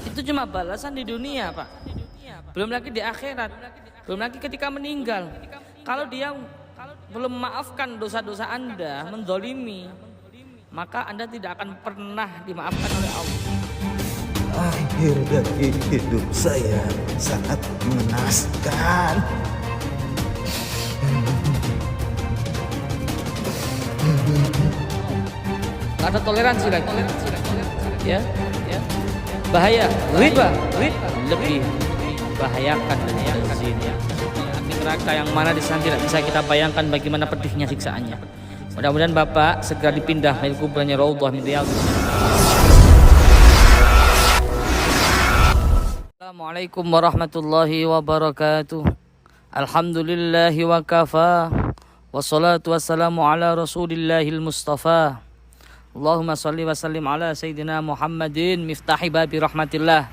Itu cuma balasan di dunia, Pak. Belum lagi di akhirat. Belum lagi ketika meninggal. Kalau dia belum memaafkan dosa-dosa Anda, menzolimi, maka Anda tidak akan pernah dimaafkan oleh Allah. Akhir dari hidup saya sangat mengenaskan. Gak ada toleransi lagi. Ya, bahaya. Riba lebih bahayakan dari zina. Api neraka yang mana di sana tidak bisa kita bayangkan bagaimana pedihnya siksaannya. Mudah-mudahan Bapak segera dipindah dari kuburannya Raudhah min Riyadhis Shalihin. Assalamualaikum warahmatullahi wabarakatuh. Alhamdulillahi wa kafa. Wassalatu wassalamu ala rasulillahil mustafa. Allahumma salli wa sallim ala sayyidina Muhammadin miftahi babi rahmatillah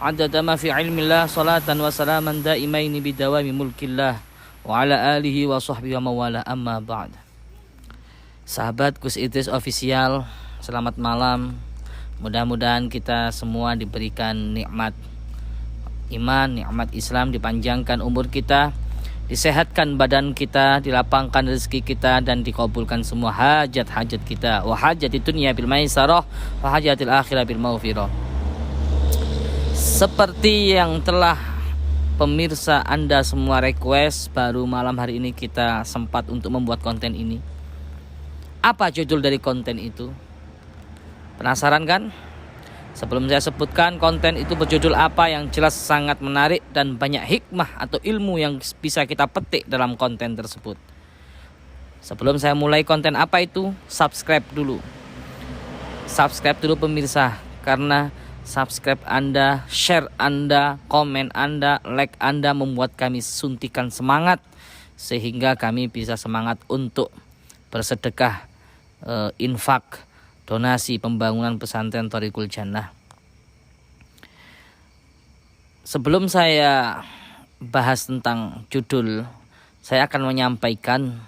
adada ma fi ilmillah salatan wa salaman daimaini bidawami mulkillah wa ala alihi wa sahbihi wa mawala amma ba'd. Sahabat Gus Idris Official, selamat malam. Mudah-mudahan kita semua diberikan nikmat iman, nikmat Islam, dipanjangkan umur kita, disehatkan badan kita, dilapangkan rezeki kita, dan dikabulkan semua hajat-hajat kita. Wa hajati dunya bil maisarah wa hajatil akhirah bil maghfirah. Seperti yang telah pemirsa Anda semua request, baru malam hari ini kita sempat untuk membuat konten ini. Apa judul dari konten itu? Penasaran kan? Sebelum saya sebutkan konten itu berjudul apa, yang jelas sangat menarik dan banyak hikmah atau ilmu yang bisa kita petik dalam konten tersebut. Sebelum saya mulai konten apa itu, subscribe dulu. Subscribe dulu pemirsa, karena subscribe Anda, share Anda, komen Anda, like Anda membuat kami suntikan semangat, sehingga kami bisa semangat untuk bersedekah, infak, donasi pembangunan pesantren Thoriqul Jannah. Sebelum saya bahas tentang judul, saya akan menyampaikan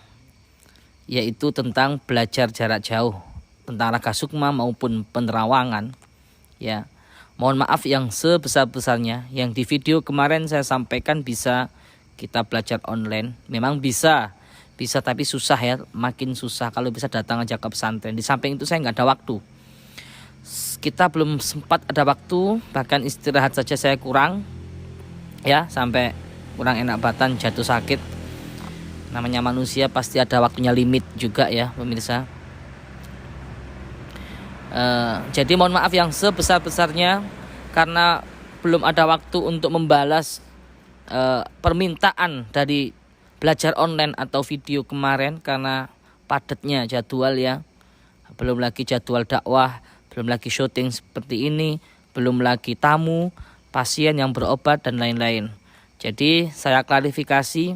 yaitu tentang belajar jarak jauh, tentang Raga Sukma maupun penerawangan. Ya, mohon maaf yang sebesar-besarnya. Yang di video kemarin saya sampaikan bisa kita belajar online. Memang bisa tapi susah ya, makin susah kalau bisa datang aja ke pesantren. Di samping itu saya nggak ada waktu, kita belum sempat ada waktu, bahkan istirahat saja saya kurang ya, sampai kurang enak badan, jatuh sakit. Namanya manusia pasti ada waktunya limit juga ya pemirsa. Jadi mohon maaf yang sebesar-besarnya karena belum ada waktu untuk membalas permintaan dari belajar online atau video kemarin, karena padatnya jadwal ya. Belum lagi jadwal dakwah, belum lagi syuting seperti ini, belum lagi tamu, pasien yang berobat dan lain-lain. Jadi saya klarifikasi,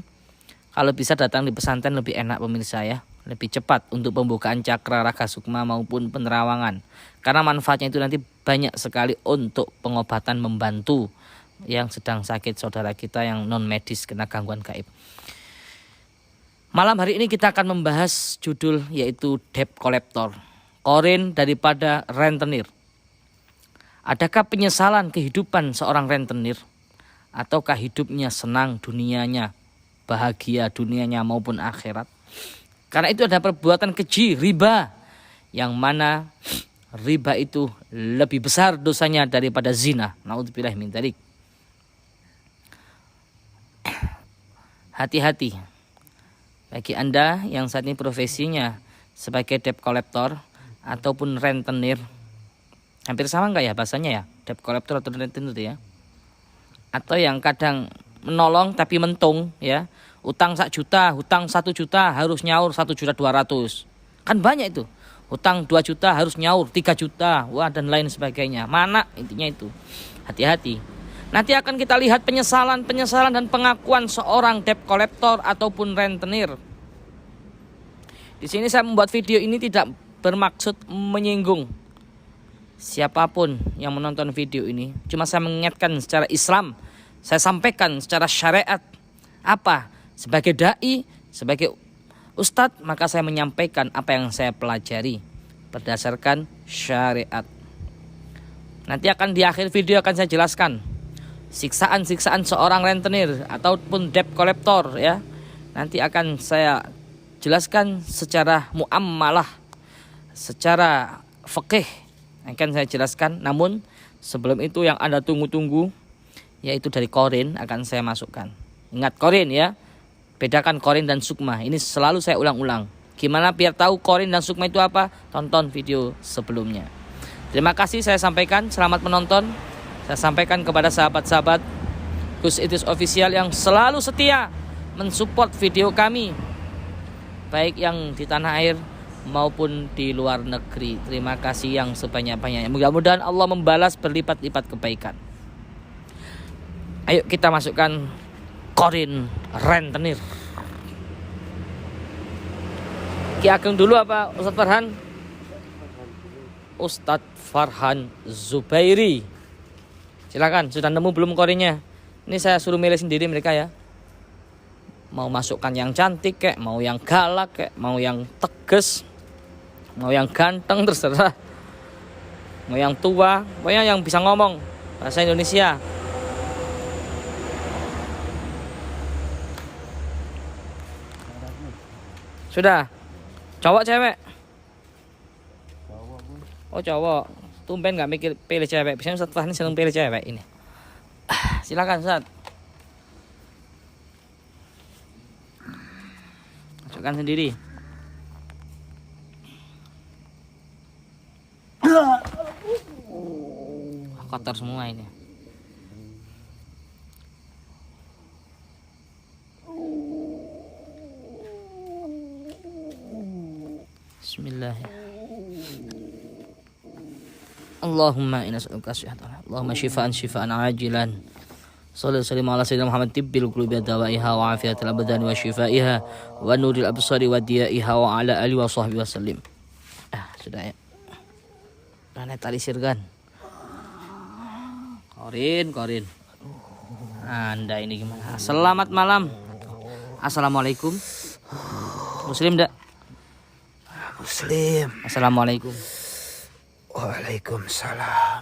kalau bisa datang di pesantren lebih enak pemirsa ya, lebih cepat untuk pembukaan cakra Raga Sukma maupun penerawangan. Karena manfaatnya itu nanti banyak sekali untuk pengobatan, membantu yang sedang sakit, saudara kita yang non medis kena gangguan gaib. Malam hari ini kita akan membahas judul yaitu debt collector, korin daripada rentenir. Adakah penyesalan kehidupan seorang rentenir? Ataukah hidupnya senang dunianya, bahagia dunianya maupun akhirat? Karena itu ada perbuatan keji, riba, yang mana riba itu lebih besar dosanya daripada zina. Naudzubillah min dzalik. Hati-hati bagi Anda yang saat ini profesinya sebagai debt collector ataupun rentenir. Hampir sama enggak ya bahasanya ya, debt collector atau rentenir ya? Atau yang kadang menolong tapi mentung ya, utang 1 juta, hutang 1 juta harus nyaur 1.200.000. Kan banyak itu. Hutang 2 juta harus nyaur 3 juta, wah dan lain sebagainya. Mana intinya itu. Hati-hati. Nanti akan kita lihat penyesalan dan pengakuan seorang debt collector ataupun rentenir. Di sini saya membuat video ini tidak bermaksud menyinggung siapapun yang menonton video ini. Cuma saya mengingatkan secara Islam, saya sampaikan secara syariat. Apa? Sebagai dai, sebagai ustadz, maka saya menyampaikan apa yang saya pelajari berdasarkan syariat. Nanti akan di akhir video akan saya jelaskan siksaan-siksaan seorang rentenir ataupun debt collector ya. Nanti akan saya jelaskan secara muamalah, secara fikih akan saya jelaskan. Namun sebelum itu yang Anda tunggu-tunggu yaitu dari korin akan saya masukkan. Ingat korin ya. Bedakan korin dan sukma. Ini selalu saya ulang-ulang. Gimana biar tahu korin dan sukma itu apa? Tonton video sebelumnya. Terima kasih saya sampaikan. Selamat menonton. Saya sampaikan kepada sahabat-sahabat Gus Idris Official yang selalu setia mensupport video kami, baik yang di tanah air maupun di luar negeri. Terima kasih yang sebanyak-banyaknya. Mudah-mudahan Allah membalas berlipat-lipat kebaikan. Ayo kita masukkan korin rentenir. Ki Ageng dulu apa Ustadz Farhan? Ustadz Farhan Zubairi. Silakan, sudah nemu belum korinnya? Ini saya suruh milih sendiri mereka ya. Mau masukkan yang cantik kek, mau yang galak kek, mau yang tegas, mau yang ganteng terserah. Mau yang tua, pokoknya yang bisa ngomong bahasa Indonesia. Sudah. Cowok cewek? Oh cowok. Tumben gak mikir pilih cewek. Biasanya Ustadz Fahmi seneng pilih cewek ini. Silakan Ustadz. Masukkan sendiri. Kotor semua ini. Bismillah. Allahumma inna nas'aluka syihatan. Allahumma syifaan ajilan. Sallallahu alaihi ala sayyidina Muhammad tibbil qulubi dawaiha wa afiyatil abdani wa shifaiha wa nuril absari wa diyaiha wa ala alihi wa sahbihi wasallim. Sudah ya. Mana tali sirgan? Korin. Anda ini gimana? Selamat malam. Assalamualaikum. Muslim enggak? Muslim. Assalamualaikum. Waalaikumsalam.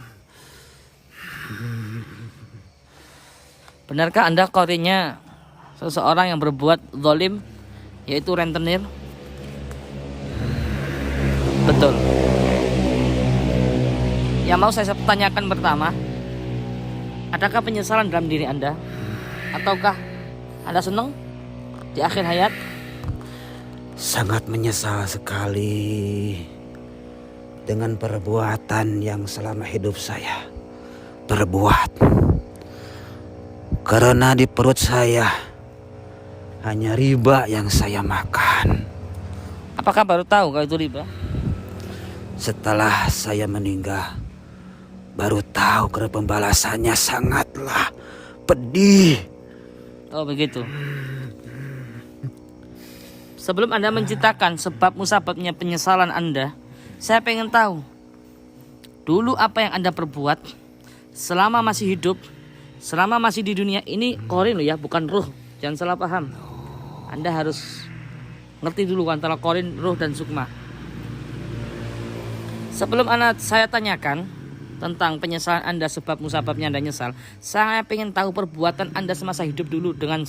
Benarkah Anda korinnya seseorang yang berbuat zalim, yaitu rentenir? Betul. Yang mau saya tanyakan pertama, adakah penyesalan dalam diri Anda? Ataukah Anda senang di akhir hayat? Sangat menyesal sekali dengan perbuatan yang selama hidup saya perbuat. Karena di perut saya hanya riba yang saya makan. Apakah baru tahu kalau itu riba? Setelah saya meninggal, baru tahu karena pembalasannya sangatlah pedih. Oh begitu. Sebelum Anda menceritakan sebab musababnya penyesalan Anda, saya pengen tahu dulu apa yang Anda perbuat selama masih hidup, selama masih di dunia ini. Korin loh ya, bukan ruh. Jangan salah paham. Anda harus ngerti dulu antara korin, ruh dan sukma. Sebelum saya tanyakan tentang penyesalan Anda, sebab musababnya Anda nyesal, saya pengen tahu perbuatan Anda semasa hidup dulu. Dengan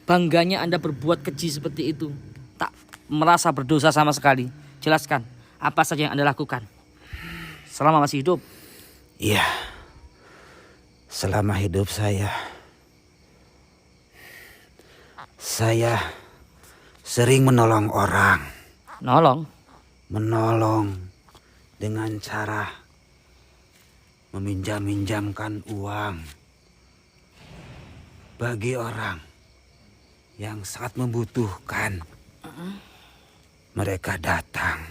bangganya Anda berbuat keji seperti itu, tak merasa berdosa sama sekali. Jelaskan apa saja yang Anda lakukan selama masih hidup. Iya, selama hidup saya sering menolong orang. Menolong dengan cara meminjam-minjamkan uang bagi orang yang sangat membutuhkan. Mereka datang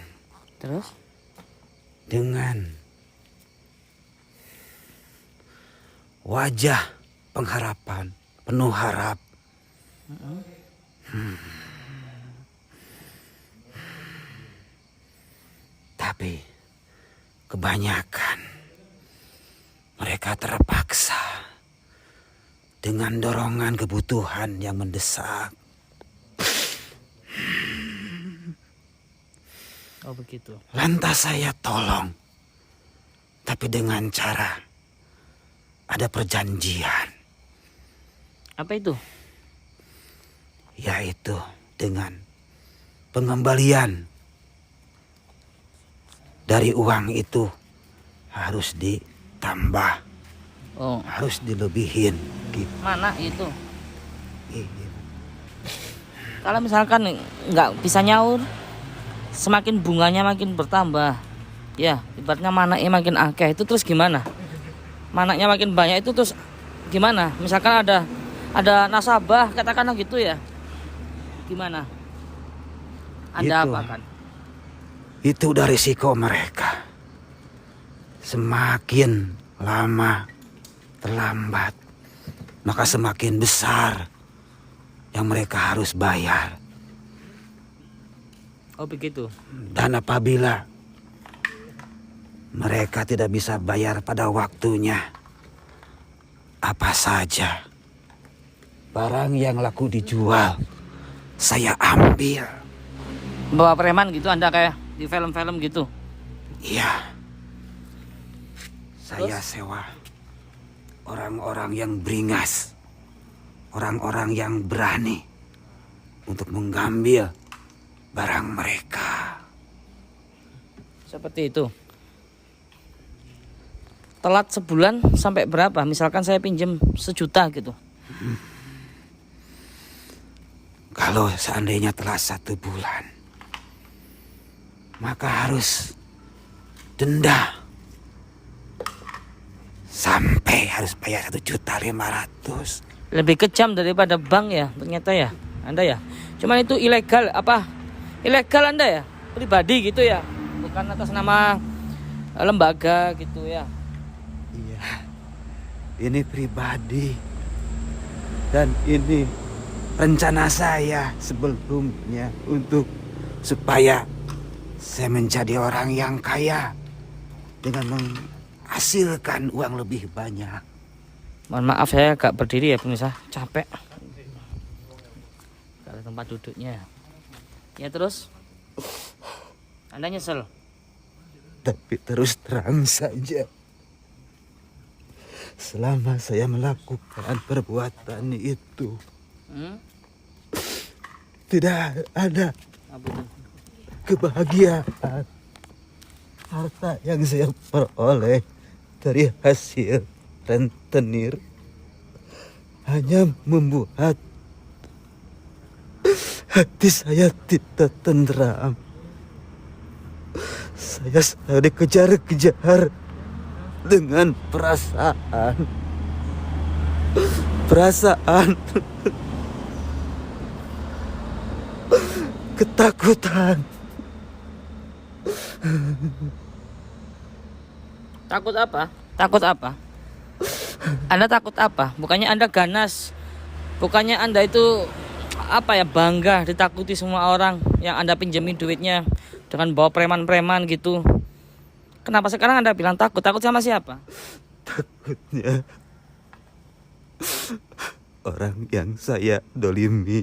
Terus? dengan wajah pengharapan, penuh harap. Tapi kebanyakan mereka terpaksa dengan dorongan kebutuhan yang mendesak. Oh begitu. Lantas saya tolong. Tapi dengan cara ada perjanjian, Apa itu? yaitu dengan pengembalian dari uang itu harus ditambah, Oh, harus dilebihin gitu. mana itu? Iya. Kalau misalkan nggak bisa nyaur, semakin bunganya makin bertambah. Ya, ibaratnya manaknya makin akeh itu terus gimana? Manaknya makin banyak itu terus gimana? Misalkan ada nasabah katakanlah gitu ya. Gimana? Anda Itu. apakan? Itu udah risiko mereka. Semakin lama terlambat, maka semakin besar yang mereka harus bayar. Oh begitu. Dan apabila mereka tidak bisa bayar pada waktunya, apa saja barang yang laku dijual, saya ambil. Bawa preman gitu Anda kayak di film-film gitu. Iya. Saya sewa orang-orang yang beringas, orang-orang yang berani untuk mengambil barang mereka. Seperti itu. Telat sebulan sampai berapa? Misalkan saya pinjam 1 juta gitu. Kalau seandainya telah 1 bulan, maka harus denda. Sampai harus bayar 1.500.000. Lebih kejam daripada bank ya ternyata ya Anda ya. Cuman itu ilegal apa? Ilegal Anda ya? Pribadi gitu ya. Bukan atas nama lembaga gitu ya. Iya, ini pribadi. Dan ini rencana saya sebelumnya supaya saya menjadi orang yang kaya dengan menghasilkan uang lebih banyak. Mohon maaf saya agak berdiri ya pemirsa, capek. Kalau tempat duduknya. Ya terus Anda nyesel? Tapi terus terang saja, selama saya melakukan perbuatan itu, tidak ada Apa itu? kebahagiaan. Harta yang saya peroleh dari hasil rentenir hanya membuat hati saya tidak tenteram. Saya selalu dikejar-kejar dengan perasaan ketakutan. Takut apa? Takut apa? Anda takut apa? Bukannya Anda ganas. Bukannya Anda itu apa ya, bangga ditakuti semua orang yang Anda pinjemin duitnya dengan bawa preman-preman gitu. Kenapa sekarang Anda bilang takut? Takut sama siapa? Takutnya orang yang saya dolimi,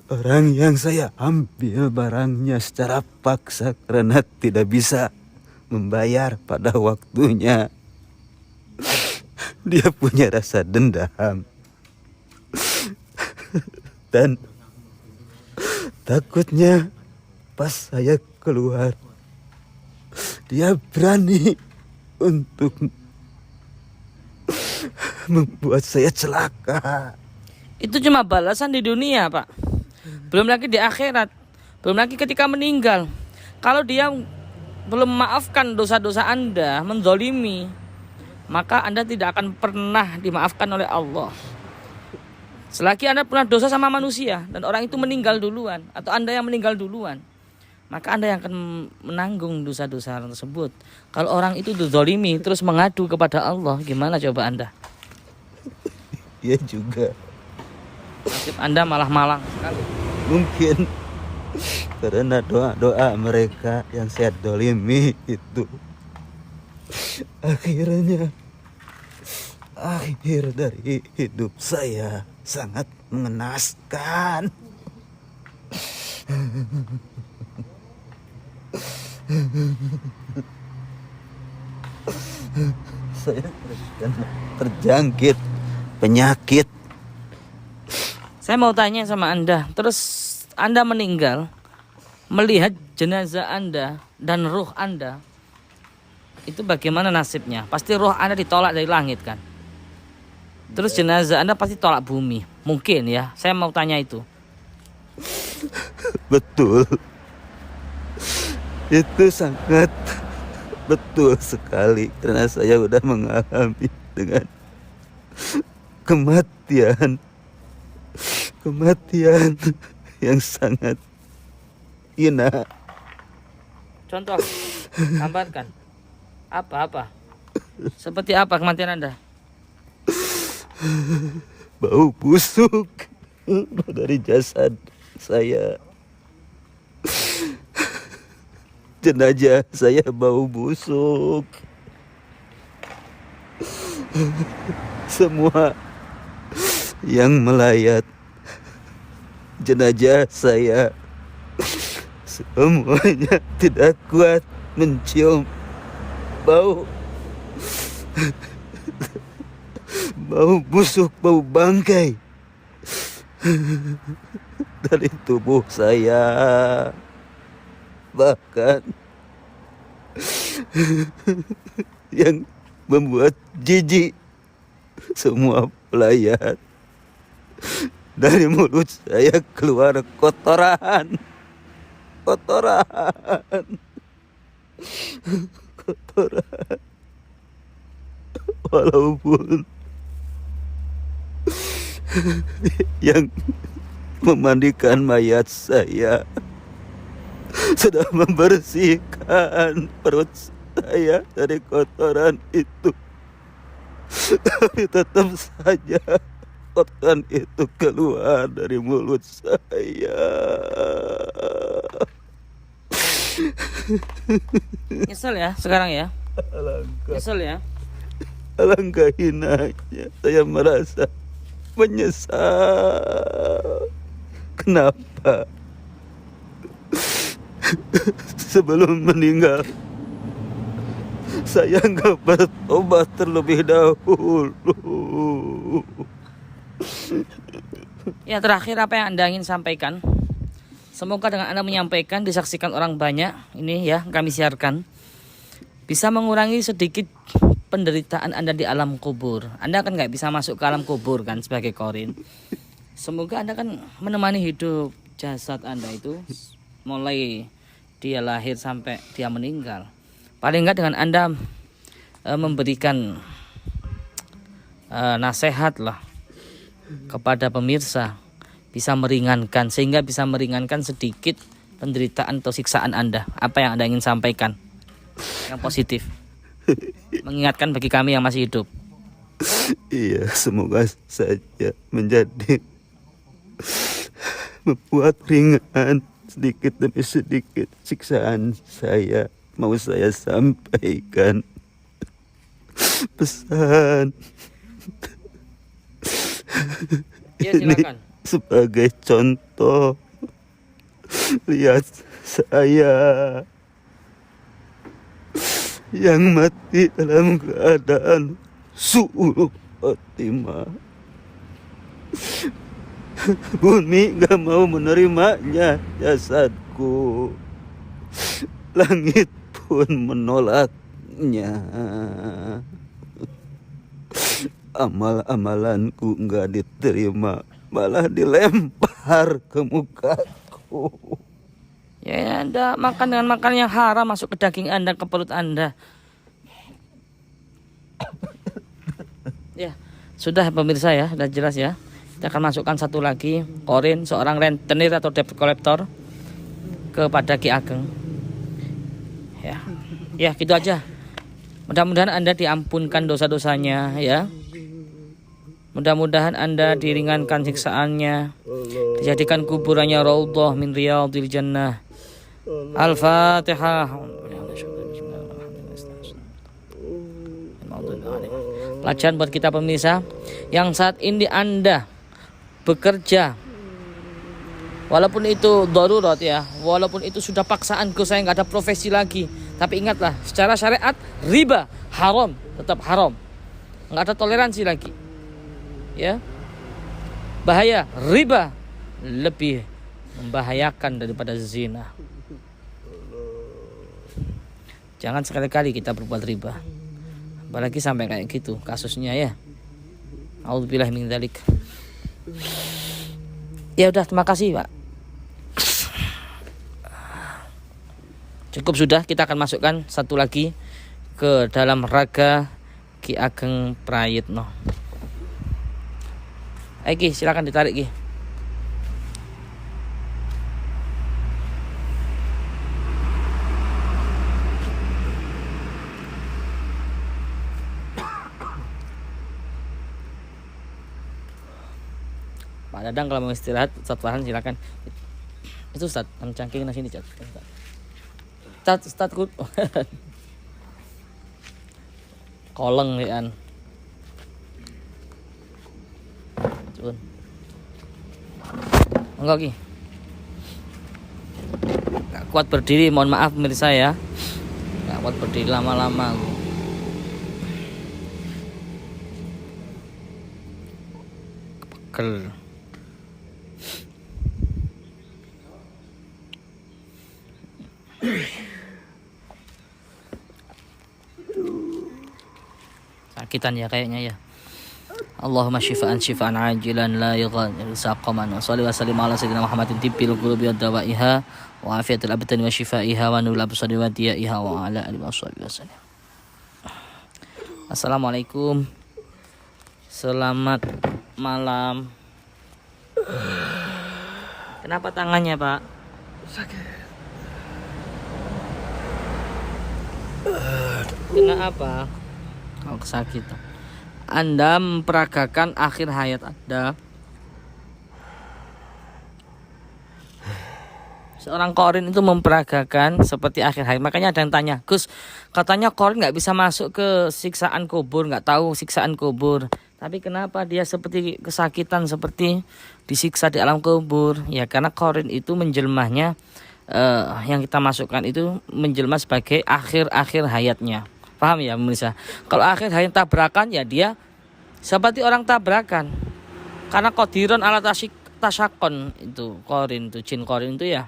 orang yang saya ambil barangnya secara paksa karena tidak bisa membayar pada waktunya, dia punya rasa dendam. Dan takutnya pas saya keluar, dia berani untuk membuat saya celaka. Itu cuma balasan di dunia, Pak. Belum lagi di akhirat. Belum lagi ketika meninggal. Kalau dia belum memaafkan dosa-dosa Anda, menzolimi, maka Anda tidak akan pernah dimaafkan oleh Allah. Selagi Anda pernah dosa sama manusia dan orang itu meninggal duluan, atau Anda yang meninggal duluan, maka Anda yang akan menanggung dosa-dosa tersebut. Kalau orang itu dizolimi terus mengadu kepada Allah, gimana coba Anda? Iya juga. Nasib Anda malah malang sekali. Mungkin karena doa-doa mereka yang saya dolimi itu, akhirnya akhir dari hidup saya sangat mengenaskan. Saya terjangkit penyakit. Saya mau tanya sama Anda, terus Anda meninggal, melihat jenazah Anda dan ruh Anda, itu bagaimana nasibnya? Pasti ruh Anda ditolak dari langit kan? Terus jenazah Anda pasti tolak bumi. Mungkin ya, saya mau tanya itu. Betul. Itu sangat betul sekali, karena saya udah mengalami dengan kematian yang sangat hina. Contoh, gambarkan. Apa? Seperti apa kematian Anda? Bau busuk dari jasad saya. Jenazah saya bau busuk. Semua yang melayat jenazah saya semuanya tidak kuat mencium bau busuk, bau bangkai dari tubuh saya. Bahkan yang membuat jijik, semua pelayat dari mulut saya keluar kotoran. Walaupun yang memandikan mayat saya sudah membersihkan perut saya dari kotoran itu, tapi tetap saja kotoran itu keluar dari mulut saya. Nyesel ya sekarang ya? Nyesel ya? Alangkah hinanya saya merasa menyesal. Kenapa sebelum meninggal saya nggak bertobat terlebih dahulu? Ya, terakhir apa yang Anda ingin sampaikan? Semoga dengan Anda menyampaikan, disaksikan orang banyak, ini ya kami siarkan, bisa mengurangi sedikit penderitaan Anda di alam kubur. Anda kan nggak bisa masuk ke alam kubur kan sebagai korin. Semoga Anda kan menemani hidup jasad Anda itu mulai dia lahir sampai dia meninggal. Paling enggak dengan Anda memberikan nasihat lah kepada pemirsa, bisa meringankan, sehingga bisa meringankan sedikit penderitaan atau siksaan Anda. Apa yang Anda ingin sampaikan yang positif, mengingatkan bagi kami yang masih hidup? Iya, semoga saja menjadi membuat ringan sedikit demi sedikit siksaan saya. Mau saya sampaikan pesan Ya, silakan. Ini sebagai contoh. Lihat saya yang mati dalam keadaan su'ul khotimah. Bumi gak mau menerimanya jasadku, langit pun menolaknya. Amal-amalanku gak diterima, malah dilempar ke mukaku. Ya, Anda makan dengan makanan yang haram masuk ke daging Anda, ke perut Anda. Ya, sudah pemirsa ya, sudah jelas ya. Kita akan masukkan satu lagi korin, seorang rentenir atau debt collector kepada Ki Ageng. Ya gitu aja. Mudah-mudahan Anda diampunkan dosa-dosanya ya. Mudah-mudahan Anda diringankan siksaannya, dijadikan kuburannya raudhah min riyadil jannah. Al-Fatihah. Pelajaran buat kita pemirsa yang saat ini Anda bekerja, walaupun itu darurat ya, walaupun itu sudah paksaanku, saya nggak ada profesi lagi, tapi ingatlah secara syariat riba haram, tetap haram. Nggak ada toleransi lagi. Ya. Bahaya riba lebih membahayakan daripada zina. Jangan sekali-kali kita berbuat riba. Apalagi sampai kayak gitu kasusnya ya. A'udzubillahi min dzalik. Ya udah, terima kasih Pak. Cukup sudah, kita akan masukkan satu lagi ke dalam raga Ki Ageng Prayitno. Ayo Ki, silakan ditarik Ki. Pak Dadang kalau mau istirahat, Ustaz Farhan silakan. Itu Ustaz, cangking di sini, Ustaz koleng ya. Cun. Enggak Ki. Gak kuat berdiri, mohon maaf pemirsa ya. Gak kuat berdiri lama-lama. Pegel. Sakitan ya kayaknya ya. Allahumma syifaan syifaan ajilan la yughadiru saqaman wa shalli wa sallim ala sayyidina Muhammadin tibbil qulubi wa dawaiha wa afiyatil abdani wa shifaiha wa nurul absari wa diyaiha wa ala alihi wasallam. Assalamualaikum. Selamat malam. Kenapa tangannya, Pak? Sakit. Kenapa? Oh, kesakitan. Anda memperagakan akhir hayat Anda. Seorang korin itu memperagakan seperti akhir hayat. Makanya ada yang tanya, Gus, katanya korin nggak bisa masuk ke siksaan kubur, nggak tahu siksaan kubur. Tapi kenapa dia seperti kesakitan, seperti disiksa di alam kubur? Ya karena korin itu menjelmahnya, yang kita masukkan itu menjelma sebagai akhir-akhir hayatnya. Paham ya pemirsa? Kalau akhir hayat tabrakan ya dia seperti orang tabrakan. Karena qadiron ala tasyakon itu korin itu, jin korin itu ya.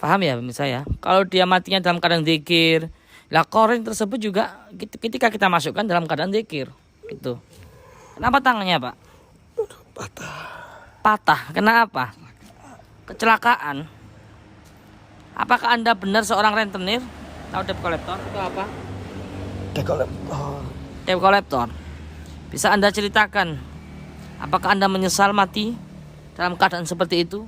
Paham ya pemirsa ya? Kalau dia matinya dalam keadaan zikir, lah korin tersebut juga ketika kita masukkan dalam keadaan zikir gitu. Kenapa tangannya, Pak? Patah. Patah. Kenapa? Kecelakaan. Apakah Anda benar seorang rentenir? Tahu debt collector itu apa? Debt collector. Bisa Anda ceritakan apakah Anda menyesal mati dalam keadaan seperti itu?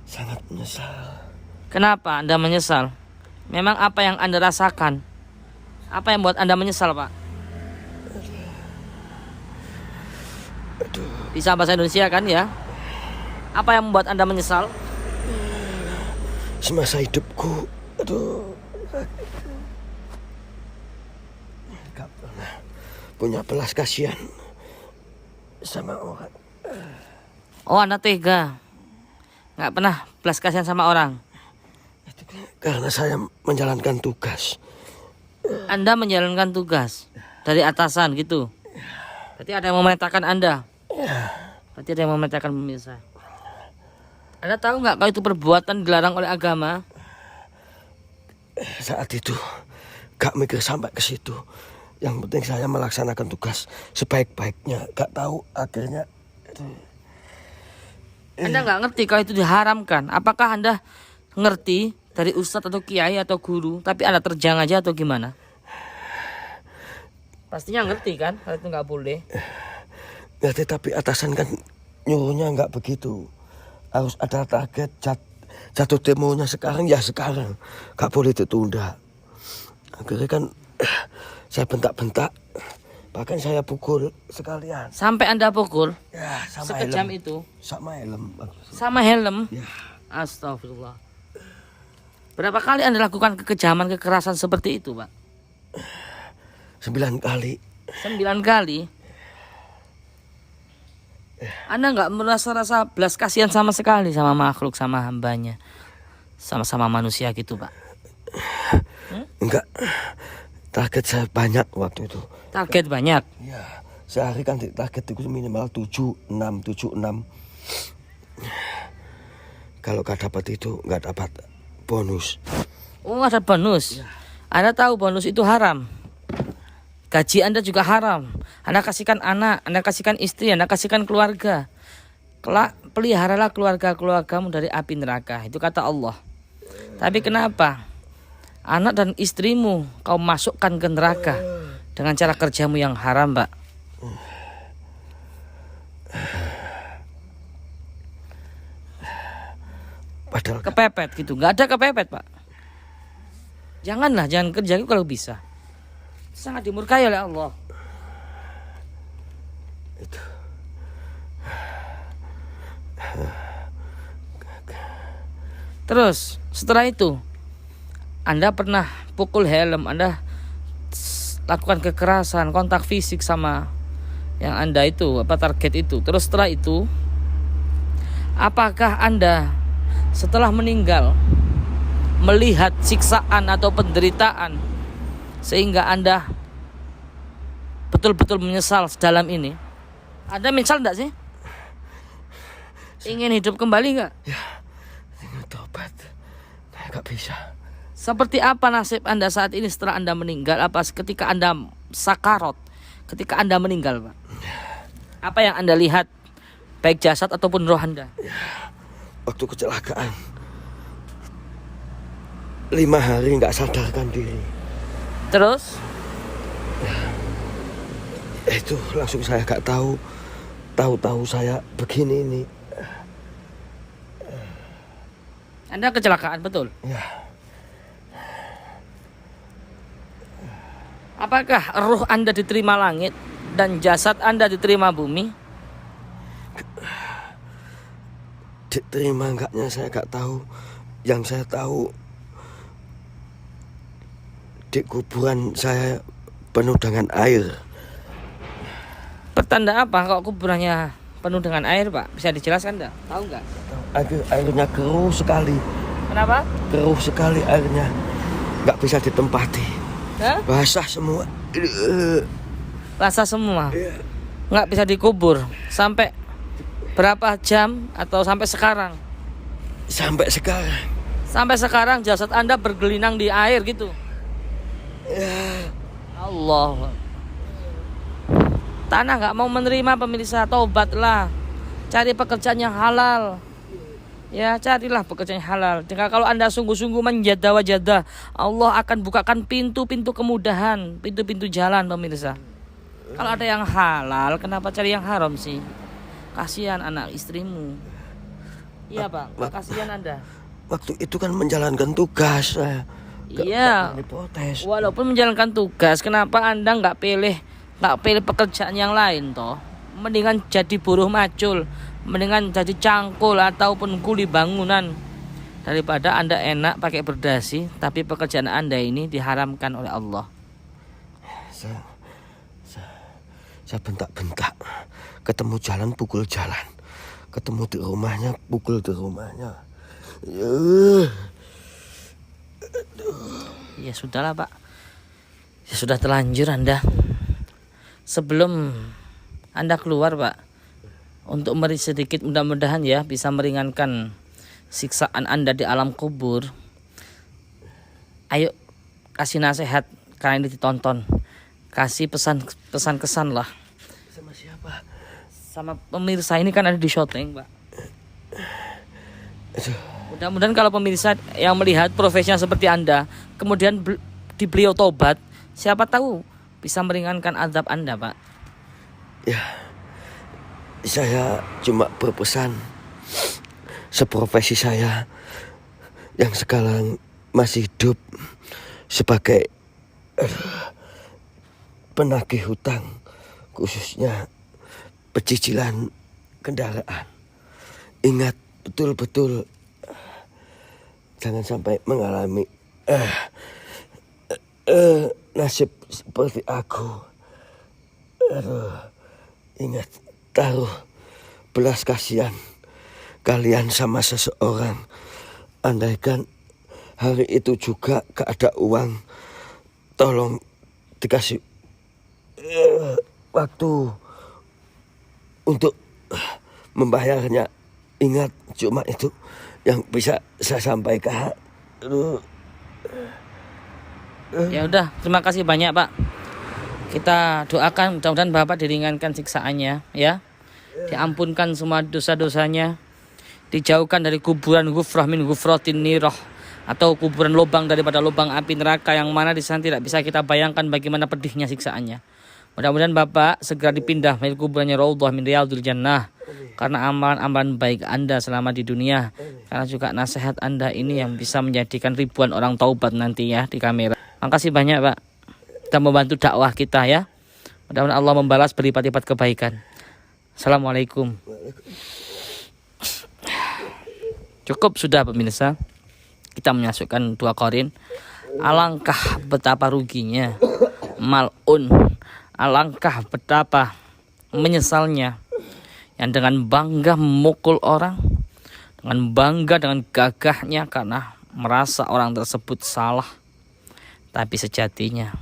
Sangat menyesal. Kenapa Anda menyesal? Memang apa yang Anda rasakan? Apa yang buat Anda menyesal, Pak? Bisa bahasa Indonesia kan ya? Apa yang membuat Anda menyesal? Semasa hidupku, gak pernah punya belas kasihan sama orang. Oh, Anda tega. Gak pernah belas kasihan sama orang. Itu karena saya menjalankan tugas. Anda menjalankan tugas dari atasan gitu. Berarti ada yang memerintahkan Anda. Berarti ada yang memerintahkan pemirsa. Anda tahu nggak kalau itu perbuatan dilarang oleh agama? Saat itu gak mikir sampai ke situ. Yang penting saya melaksanakan tugas sebaik-baiknya. Gak tahu akhirnya. Anda nggak ngerti kalau itu diharamkan. Apakah Anda ngerti dari ustadz atau kiai atau guru, tapi Anda terjang aja atau gimana? Pastinya ngerti kan kalau itu nggak boleh. Ngerti, tapi atasan kan nyuruhnya nggak begitu. Harus ada target jatuh demonya sekarang ya sekarang. Gak boleh ditunda. Akhirnya kan saya bentak-bentak. Bahkan saya pukul sekalian. Sampai Anda pukul? Ya, sama sekejam helm. itu? Sama helm. Sama helm? Ya. Astagfirullah. Berapa kali Anda lakukan kekejaman, kekerasan seperti itu, Pak? 9 kali. 9 kali? Anda nggak merasa belas kasihan sama sekali sama makhluk, sama hambanya. sama-sama manusia gitu Pak? Enggak. Target saya banyak waktu itu. Target banyak. Ya, sehari kan target itu minimal 76. Kalau gak dapat itu gak dapat bonus. Oh, ada bonus. Anda tahu bonus itu haram. Gaji Anda juga haram. Anda kasihkan anak, Anda kasihkan istri, Anda kasihkan keluarga. Kelak peliharalah keluarga-keluargamu dari api neraka. Itu kata Allah. Tapi kenapa anak dan istrimu kau masukkan ke neraka dengan cara kerjamu yang haram, Pak? Padahal Kepepet gitu. Nggak ada kepepet, Pak. Jangan kerja itu kalau bisa. Sangat dimurkai oleh Allah. itu. Terus setelah itu Anda pernah pukul helm, Anda lakukan kekerasan, kontak fisik sama yang Anda itu, target itu. Terus setelah itu, apakah Anda setelah meninggal melihat siksaan atau penderitaan sehingga Anda betul-betul menyesal dalam ini? Anda menyesal enggak sih? Ingin hidup kembali enggak? Ya, tinggal tobat. Gak bisa. Seperti apa nasib Anda saat ini setelah Anda meninggal? Apa ketika Anda sakarot, ketika Anda meninggal, Pak? Apa yang Anda lihat, baik jasad ataupun roh Anda? Ya, waktu kecelakaan 5 hari gak sadarkan diri. Terus? Itu langsung saya gak tahu. Tahu-tahu saya begini ini. Anda kecelakaan, betul? Ya. Apakah ruh Anda diterima langit dan jasad Anda diterima bumi? Diterima enggaknya saya gak tahu. Yang saya tahu di kuburan saya penuh dengan air. Pertanda apa kok kuburannya penuh dengan air, Pak? Bisa dijelaskan enggak? Tahu enggak? Airnya keruh sekali. Kenapa? Keruh sekali airnya. Gak bisa ditempati. Hah? Basah semua. Basah semua. Nggak bisa dikubur. Sampai berapa jam atau sampai sekarang? Sampai sekarang. Sampai sekarang jasad Anda bergelinang di air gitu. Ya. Allah. Tanah nggak mau menerima pemirsa, tobatlah. Cari pekerjaan yang halal. Ya, carilah pekerjaan yang halal. Jika kalau Anda sungguh-sungguh menjadah wajadah, Allah akan bukakan pintu-pintu kemudahan, pintu-pintu jalan, pemirsa. Kalau ada yang halal, kenapa cari yang haram sih? Kasihan anak istrimu. Iya, Pak. Kasihan Anda. Waktu itu kan menjalankan tugas saya. Iya. Protes. Walaupun menjalankan tugas, kenapa Anda nggak pilih pekerjaan yang lain toh? Mendingan jadi buruh macul, mendingan jadi cangkul ataupun kuli bangunan daripada Anda enak pakai berdasi tapi pekerjaan Anda ini diharamkan oleh Allah. Saya bentak-bentak. Ketemu jalan pukul jalan. Ketemu di rumahnya pukul di rumahnya. Ya sudahlah, Pak. Ya sudah terlanjur Anda. Sebelum Anda keluar, Pak, untuk meri sedikit mudah-mudahan ya bisa meringankan siksaan Anda di alam kubur. Ayo kasih nasihat karena ini ditonton. Kasih pesan kesan lah. Sama siapa? Sama pemirsa ini kan ada di syuting, Pak. Mudah-mudahan kalau pemirsa yang melihat profesinya seperti Anda, kemudian di beliau tobat, siapa tahu bisa meringankan azab Anda, Pak. Ya, saya cuma berpesan seprofesi saya yang sekarang masih hidup sebagai penagih hutang, khususnya pecicilan kendaraan. Ingat betul-betul jangan sampai mengalami nasib seperti aku. Ingat, taruh belas kasihan kalian sama seseorang andaikan hari itu juga gak ada uang, tolong dikasih waktu untuk membayarnya. Ingat, cuma itu yang bisa saya sampaikan. Aduh. Ya udah, terima kasih banyak Pak. Kita doakan mudah-mudahan Bapak diringankan siksaannya ya. Diampunkan semua dosa-dosanya. Dijauhkan dari kuburan ghufrah min ghufratin nirah, atau kuburan lubang daripada lubang api neraka yang mana di sana tidak bisa kita bayangkan bagaimana pedihnya siksaannya. Mudah-mudahan Bapak segera dipindah dari kuburannya Raudhah min Riyadhil Jannah, karena amalan-amalan baik Anda selama di dunia, karena juga nasihat Anda ini yang bisa menjadikan ribuan orang taubat nanti ya di kamera. Makasih banyak Pak, kita membantu dakwah kita ya. Mudah-mudahan Allah membalas berlipat-lipat kebaikan. Assalamualaikum. Cukup sudah pemirsa, kita menyatukan 2 Korin. Alangkah betapa ruginya mal'un, alangkah betapa menyesalnya yang dengan bangga memukul orang, dengan bangga, dengan gagahnya karena merasa orang tersebut salah. Tapi sejatinya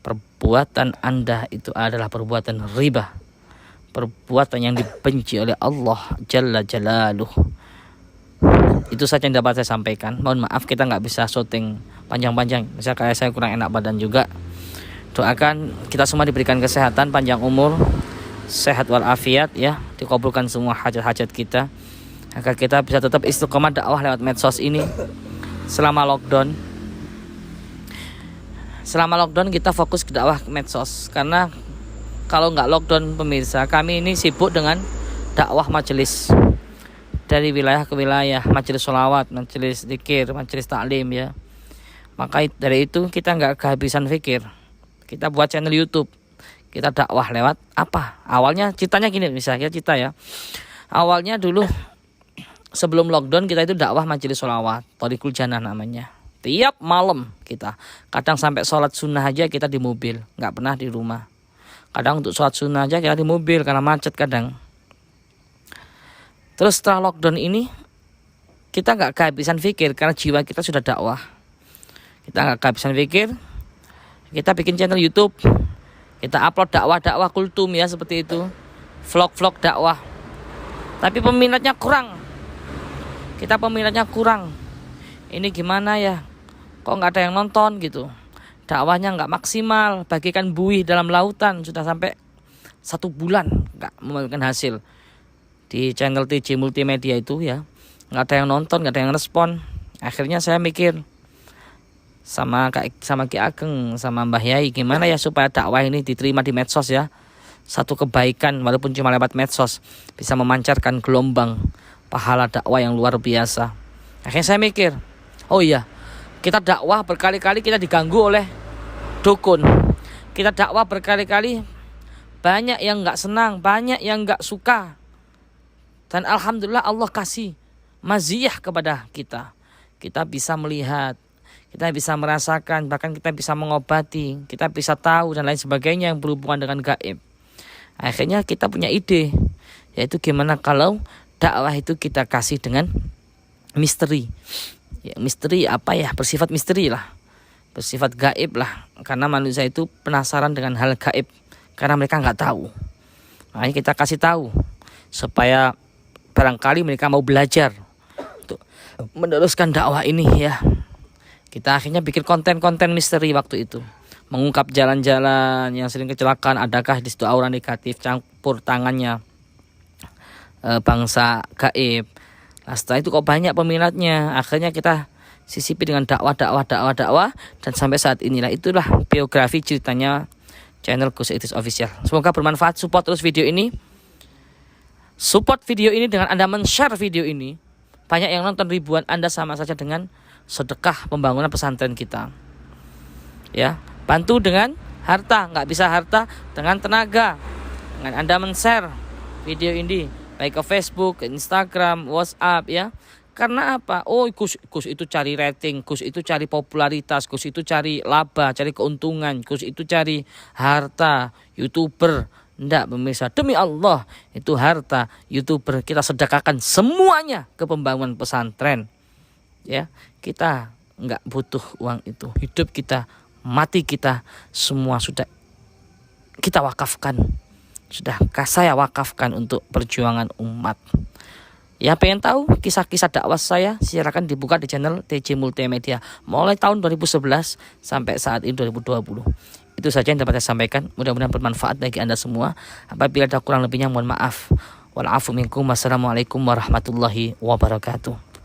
perbuatan Anda itu adalah perbuatan riba, perbuatan yang dibenci oleh Allah Jalla Jalaluh. Itu saja yang dapat saya sampaikan. Mohon maaf kita nggak bisa syuting panjang-panjang, misal kayak saya kurang enak badan juga. Doakan kita semua diberikan kesehatan, panjang umur, sehat walafiat ya, dikabulkan semua hajat-hajat kita, agar kita bisa tetap istiqomah dakwah lewat medsos ini selama lockdown. Selama lockdown kita fokus ke dakwah medsos, karena kalau nggak lockdown pemirsa, kami ini sibuk dengan dakwah majelis dari wilayah ke wilayah, majelis sholawat, majelis zikir, majelis taklim ya. Maka dari itu kita nggak kehabisan fikir. Kita buat channel YouTube, kita dakwah lewat apa? Awalnya ceritanya gini, misalnya cerita ya. Awalnya dulu sebelum lockdown kita itu dakwah majelis sholawat, Thariqul Jannah namanya. Tiap malam kita, kadang sampai sholat sunnah aja kita di mobil, nggak pernah di rumah. Kadang untuk sholat sunnah aja kita di mobil karena macet kadang. Terus setelah lockdown ini kita nggak kehabisan fikir karena jiwa kita sudah dakwah. Kita nggak kehabisan fikir, kita bikin channel YouTube, kita upload dakwah-dakwah kultum ya seperti itu, vlog-vlog dakwah. Tapi peminatnya kurang. Kita peminatnya kurang. Ini gimana ya? Kok nggak ada yang nonton gitu? Dakwahnya nggak maksimal, bagikan buih dalam lautan, sudah sampai 1 bulan nggak memberikan hasil. Di channel TJ Multimedia itu ya, nggak ada yang nonton, nggak ada yang respon. Akhirnya saya mikir sama Ki Ageng, sama Mbah Yai, gimana ya supaya dakwah ini diterima di medsos ya. Satu kebaikan walaupun cuma lewat medsos bisa memancarkan gelombang pahala dakwah yang luar biasa. Akhirnya saya mikir, oh iya, kita dakwah berkali-kali kita diganggu oleh dukun. Kita dakwah berkali-kali banyak yang nggak senang, banyak yang nggak suka. Dan alhamdulillah Allah kasih maziyah kepada kita. Kita bisa melihat, kita bisa merasakan, bahkan kita bisa mengobati, kita bisa tahu dan lain sebagainya yang berhubungan dengan gaib. Akhirnya kita punya ide, yaitu gimana kalau dakwah itu kita kasih dengan misteri. Ya, misteri apa ya? Bersifat misteri lah, bersifat gaib lah. Karena manusia itu penasaran dengan hal gaib, karena mereka nggak tahu. Makanya kita kasih tahu supaya barangkali mereka mau belajar untuk meneruskan dakwah ini ya. Kita akhirnya bikin konten-konten misteri waktu itu, mengungkap jalan-jalan yang sering kecelakaan, adakah di situ aura negatif, campur tangannya bangsa gaib. Nah, setelah itu kok banyak peminatnya, akhirnya kita sisipi dengan dakwah, dan sampai saat inilah itulah biografi ceritanya channel Gus Idris Official. Semoga bermanfaat. Support terus video ini. Support video ini dengan Anda men-share video ini. Banyak yang nonton, ribuan, Anda sama saja dengan sedekah pembangunan pesantren kita. Ya, bantu dengan harta, nggak bisa harta, dengan tenaga. Dengan Anda men-share video ini baik ke Facebook, ke Instagram, WhatsApp ya. Karena apa? Oh, Gus itu cari rating, Gus itu cari popularitas, Gus itu cari laba, cari keuntungan, Gus itu cari harta, YouTuber. Ndak pemirsa, demi Allah, itu harta YouTuber kita sedekahkan semuanya ke pembangunan pesantren. ya. Kita nggak butuh uang itu. Hidup kita, mati kita, semua sudah kita wakafkan. Sudah saya wakafkan untuk perjuangan umat. Ya, pengen tahu kisah-kisah dakwah saya, silakan dibuka di channel TJ Multimedia mulai tahun 2011 sampai saat ini 2020. Itu saja yang dapat saya sampaikan. Mudah-mudahan bermanfaat bagi Anda semua. Apabila ada kurang lebihnya mohon maaf. Wal afu minkum. Wassalamualaikum warahmatullahi wabarakatuh.